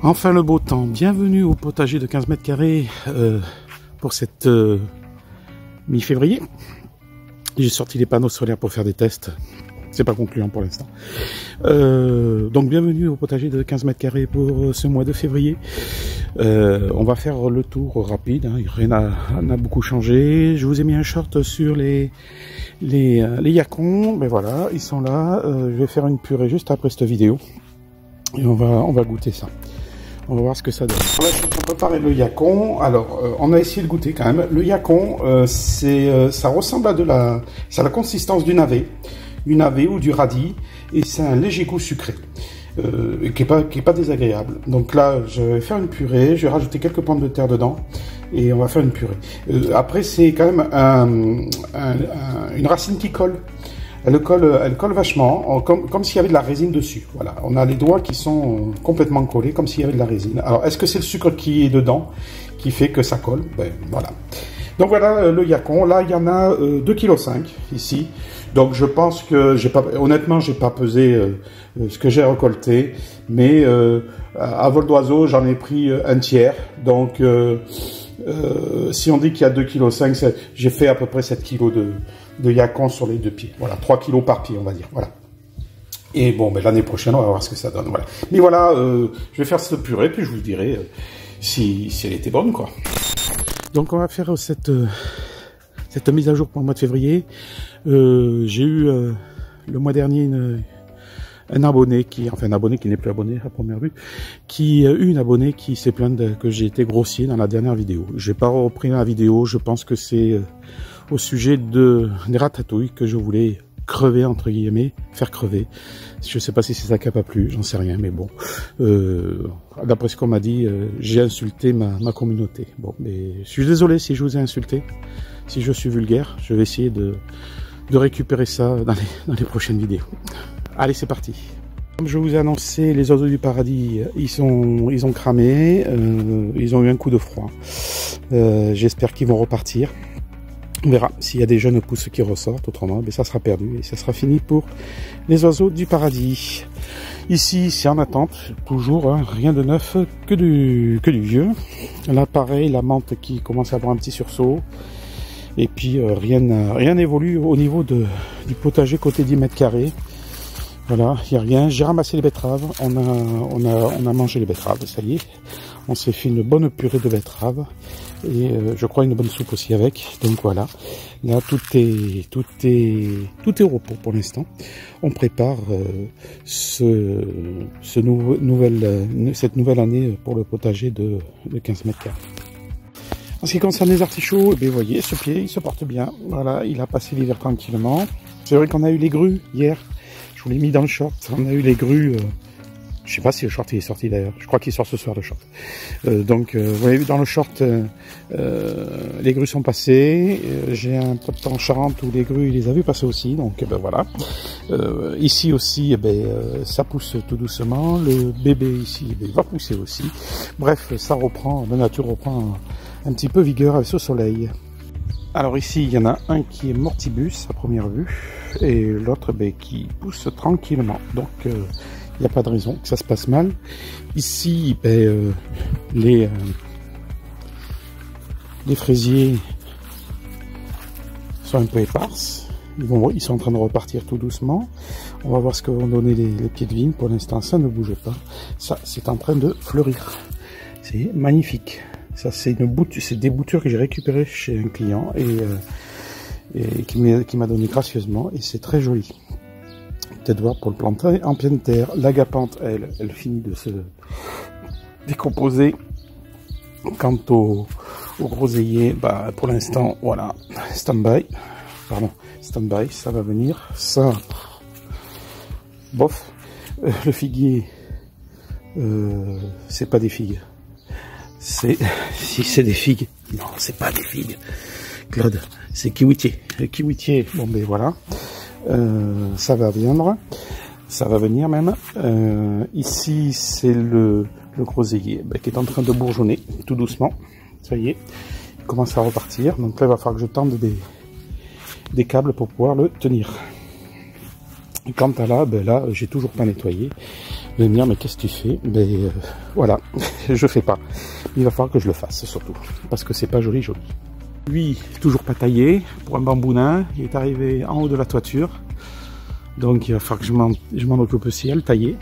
Enfin le beau temps, bienvenue au potager de 15 mètres carrés pour cette mi-février. J'ai sorti les panneaux solaires pour faire des tests, c'est pas concluant pour l'instant. Donc bienvenue au potager de 15 mètres carrés pour ce mois de février. On va faire le tour rapide, hein. Rien n'a beaucoup changé. Je vous ai mis un short sur les yacons, ben voilà, ils sont là. Je vais faire une purée juste après cette vidéo et on va goûter ça. On va voir ce que ça donne. Là, je suis en train de préparer le yacon. Alors, on a essayé de goûter quand même. Le yacon, ça ressemble à ça a la consistance du navet ou du radis, et c'est un léger goût sucré, qui est pas désagréable. Donc là, je vais faire une purée. Je vais rajouter quelques pommes de terre dedans, et on va faire une purée. Après, c'est quand même une racine qui colle. Elle colle vachement, comme s'il y avait de la résine dessus. Voilà, on a les doigts qui sont complètement collés, comme s'il y avait de la résine. Alors, est-ce que c'est le sucre qui est dedans qui fait que ça colle? Ben voilà. Donc voilà le yacon. Là, il y en a 2,5 kg ici. Donc je pense que honnêtement, j'ai pas pesé ce que j'ai récolté, mais à vol d'oiseau, j'en ai pris un tiers. Donc si on dit qu'il y a 2,5 kg, j'ai fait à peu près 7 kg de yacon sur les deux pieds. Voilà, 3 kg par pied, on va dire. Voilà. Et bon, ben, l'année prochaine, on va voir ce que ça donne. Voilà. Mais voilà, je vais faire cette purée, puis je vous dirai si elle était bonne, quoi. Donc, on va faire cette mise à jour pour le mois de février. J'ai eu le mois dernier un abonné qui n'est plus abonné à première vue, une abonnée qui s'est plainte que j'ai été grossier dans la dernière vidéo. J'ai pas repris la vidéo, je pense que c'est au sujet des ratatouilles que je voulais crever, entre guillemets, faire crever. Je sais pas si c'est ça qui a pas plu, j'en sais rien, mais bon. D'après ce qu'on m'a dit, j'ai insulté ma communauté. Bon, mais je suis désolé si je vous ai insulté, si je suis vulgaire. Je vais essayer de récupérer ça dans les prochaines vidéos. Allez, c'est parti. Comme je vous ai annoncé, les oiseaux du paradis, ils ont cramé, ils ont eu un coup de froid. J'espère qu'ils vont repartir. On verra s'il y a des jeunes pousses qui ressortent, autrement, mais ça sera perdu et ça sera fini pour les oiseaux du paradis. Ici, c'est en attente, toujours, hein, rien de neuf, que du vieux. Là, pareil, la menthe qui commence à avoir un petit sursaut. Et puis, rien n'évolue au niveau du potager côté 10 mètres carrés. Voilà, il n'y a rien. J'ai ramassé les betteraves. On a mangé les betteraves, ça y est. On s'est fait une bonne purée de betteraves. Et je crois une bonne soupe aussi avec. Donc voilà. Là, tout est au repos pour l'instant. On prépare cette nouvelle année pour le potager de 15 mètres carrés. En ce qui concerne les artichauts, vous voyez, ce pied, il se porte bien. Voilà, il a passé l'hiver tranquillement. C'est vrai qu'on a eu les grues hier. Je vous l'ai mis dans le short. On a eu les grues. Je sais pas si le short il est sorti d'ailleurs. Je crois qu'il sort ce soir le short. Donc vous avez vu dans le short, les grues sont passées. J'ai un pote en Charente où les grues il les a vu passer aussi. Donc ben voilà. Ici aussi, ça pousse tout doucement. Le bébé ici va pousser aussi. Bref, ça reprend. La nature reprend un petit peu vigueur avec ce soleil. Alors ici, il y en a un qui est mortibus à première vue et l'autre qui pousse tranquillement. Donc il n'y a pas de raison que ça se passe mal. Ici, les fraisiers sont un peu éparses. Ils sont en train de repartir tout doucement. On va voir ce que vont donner les pieds de vigne. Pour l'instant, ça ne bouge pas. Ça, c'est en train de fleurir. C'est magnifique. Ça, c'est des boutures que j'ai récupérées chez un client et qui m'a donné gracieusement. Et c'est très joli. Peut-être voir pour le planter en pleine terre. L'agapante, elle finit de se décomposer. Quant au groseillier, pour l'instant, voilà, stand-by. Pardon, stand-by, ça va venir. Ça, bof. Le figuier, c'est pas des figues. Si c'est des figues, non, c'est pas des figues. Claude, c'est kiwitier. Le kiwitier, bon voilà. Ça va venir même. Ici, c'est le groseillier qui est en train de bourgeonner tout doucement. Ça y est, il commence à repartir. Donc là, il va falloir que je tende des câbles pour pouvoir le tenir. Et quant à là, là, j'ai toujours pas nettoyé. Vous allez me dire, mais qu'est-ce que tu fais? Ben voilà, je fais pas. Il va falloir que je le fasse surtout, parce que c'est pas joli. Lui, toujours pas taillé pour un bambou nain. Il est arrivé en haut de la toiture, donc il va falloir que je m'en occupe aussi à le tailler,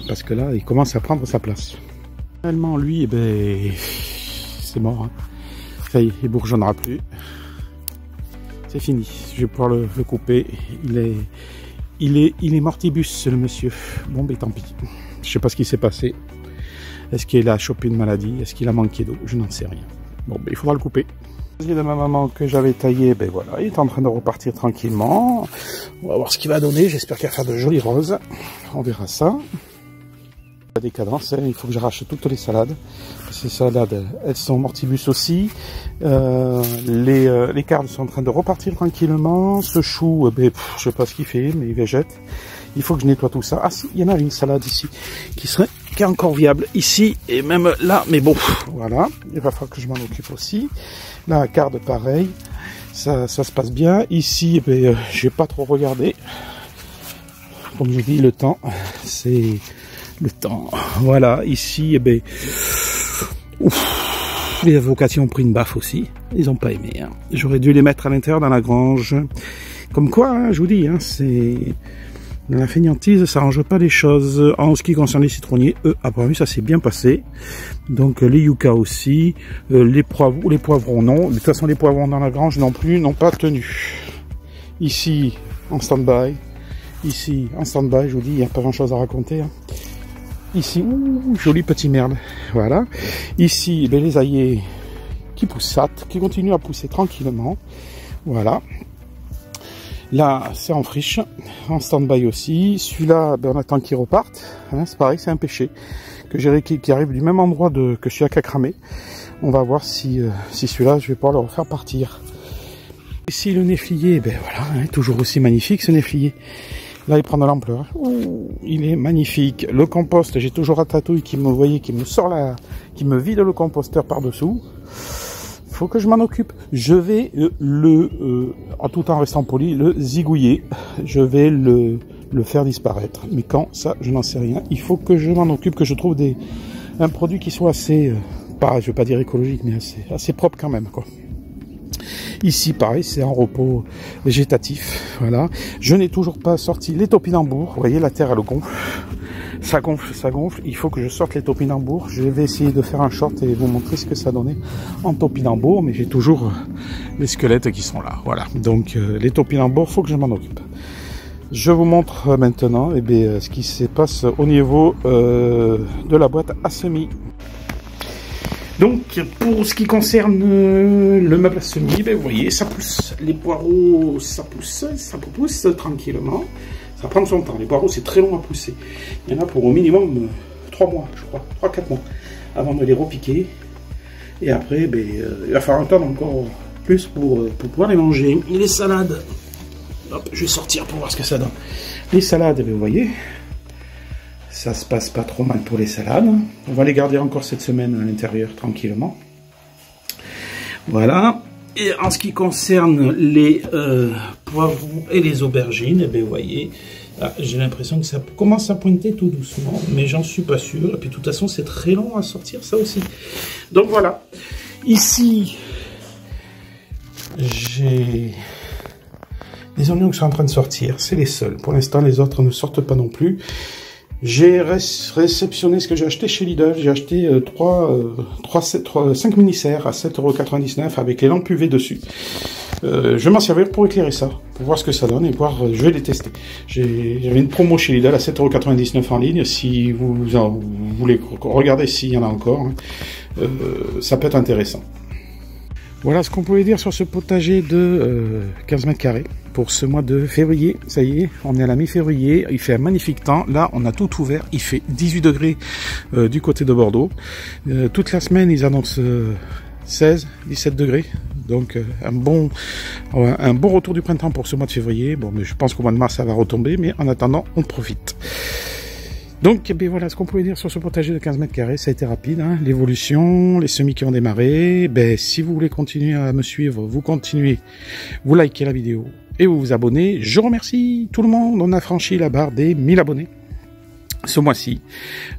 parce que là, il commence à prendre sa place. Réellement, lui, eh ben, c'est mort. Hein. Ça y est, il bourgeonnera plus. C'est fini. Je vais pouvoir le couper. Il est mortibus, le monsieur. Bon, ben tant pis. Je sais pas ce qui s'est passé. Est-ce qu'il a chopé une maladie? Est-ce qu'il a manqué d'eau? Je n'en sais rien. Bon, ben il faudra le couper. Le de ma maman que j'avais taillé, ben voilà, il est en train de repartir tranquillement. On va voir ce qu'il va donner. J'espère qu'il va faire de jolies roses. On verra ça. La décadence, hein, il faut que j'arrache toutes les salades. Ces salades, elles sont mortibus aussi. Les cardes sont en train de repartir tranquillement. Ce chou, ben, je sais pas ce qu'il fait, mais il végète. Il faut que je nettoie tout ça. Ah si, il y en a une salade ici qui est encore viable ici et même là, mais bon, voilà. Il va falloir que je m'en occupe aussi. La carte, pareil, ça se passe bien. Ici, ben, j'ai pas trop regardé. Comme je dis, le temps, c'est le temps. Voilà, ici, eh ben, ouf, les avocats ont pris une baffe aussi. Ils ont pas aimé. Hein. J'aurais dû les mettre à l'intérieur dans la grange. Comme quoi, hein, je vous dis, hein, c'est dans la fainéantise, ça range pas les choses. En ce qui concerne les citronniers, eux, apparemment, ça s'est bien passé. Donc les yuccas aussi, les poivrons non. De toute façon, les poivrons dans la grange non plus, n'ont pas tenu. Ici, en stand-by. Ici, en stand-by, je vous dis, il n'y a pas grand-chose à raconter. Hein. Ici, ouh, joli petit merde. Voilà. Ici, ben, les aillés qui poussent, qui continuent à pousser tranquillement. Voilà. Là, c'est en friche, en stand-by aussi. Celui-là, ben, on attend qu'il reparte. Hein, c'est pareil, c'est un pêché qui arrive du même endroit que celui-là qui a cramé. On va voir si celui-là, je vais pouvoir le refaire partir. Ici, le néflier, ben voilà, hein, toujours aussi magnifique ce néflier. Là, il prend de l'ampleur. Il est magnifique. Le compost, j'ai toujours Ratatouille qui me vide le composteur par-dessous. Faut que je m'en occupe. Je vais en tout en restant poli, le zigouiller. Je vais le faire disparaître. Mais quand, ça, je n'en sais rien. Il faut que je m'en occupe, que je trouve un produit qui soit assez, je vais pas dire écologique, mais assez propre quand même, quoi. Ici, pareil, c'est un repos végétatif. Voilà. Je n'ai toujours pas sorti les topinambours. Vous voyez, la terre, elle gonfle. Ça gonfle, ça gonfle. Il faut que je sorte les topinambours. Je vais essayer de faire un short et vous montrer ce que ça donnait en topinambours. Mais j'ai toujours les squelettes qui sont là. Voilà. Donc, les topinambours, faut que je m'en occupe. Je vous montre maintenant ce qui se passe au niveau de la boîte à semis. Donc, pour ce qui concerne le meuble à semis, ben, vous voyez, ça pousse. Les poireaux, ça pousse tranquillement. Ça prend son temps. Les poireaux, c'est très long à pousser. Il y en a pour au minimum 3 mois, je crois. 3-4 mois avant de les repiquer. Et après, ben, il va falloir attendre encore plus pour pouvoir les manger. Et les salades, hop, je vais sortir pour voir ce que ça donne. Les salades, ben, vous voyez, ça se passe pas trop mal pour les salades. On va les garder encore cette semaine à l'intérieur tranquillement. Voilà. Et en ce qui concerne les poivrons et les aubergines, eh bien, vous voyez, j'ai l'impression que ça commence à pointer tout doucement, mais j'en suis pas sûr. Et puis de toute façon, c'est très long à sortir, ça aussi. Donc voilà. Ici, j'ai les oignons qui sont en train de sortir. C'est les seuls. Pour l'instant, les autres ne sortent pas non plus. J'ai réceptionné ce que j'ai acheté chez Lidl. J'ai acheté 5 mini-serres à 7,99 € avec les lampes UV dessus. Je vais m'en servir pour éclairer ça, pour voir ce que ça donne et voir, je vais les tester. J'avais une promo chez Lidl à 7,99 € en ligne. Si vous voulez regarder s'il y en a encore, hein, ça peut être intéressant. Voilà ce qu'on pouvait dire sur ce potager de 15 mètres carrés pour ce mois de février. Ça y est, on est à la mi-février, il fait un magnifique temps. Là, on a tout ouvert, il fait 18 degrés du côté de Bordeaux. Toute la semaine, ils annoncent 16, 17 degrés. Donc un bon retour du printemps pour ce mois de février. Bon, mais je pense qu'au mois de mars, ça va retomber, mais en attendant, on profite. Donc, ben voilà ce qu'on pouvait dire sur ce potager de 15 mètres carrés. Ça a été rapide, hein, l'évolution, les semis qui ont démarré. Ben, si vous voulez continuer à me suivre, vous continuez, vous likez la vidéo et vous vous abonnez. Je remercie tout le monde. On a franchi la barre des 1000 abonnés. ce mois-ci,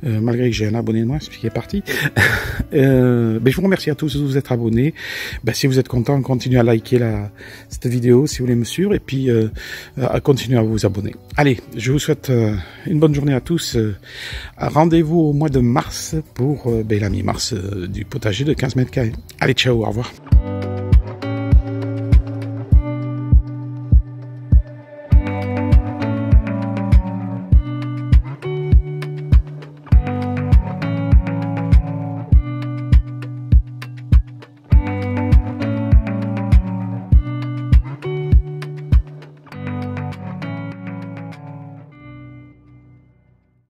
malgré que j'ai un abonné de moins, ce qui est parti. Je vous remercie à tous de vous être abonnés. Si vous êtes contents, continuez à liker cette vidéo si vous voulez me suivre, et puis à continuer à vous abonner. Allez, je vous souhaite une bonne journée à tous. Rendez-vous au mois de mars pour la mi-mars du potager de 15 mètres carrés. Allez, ciao, au revoir.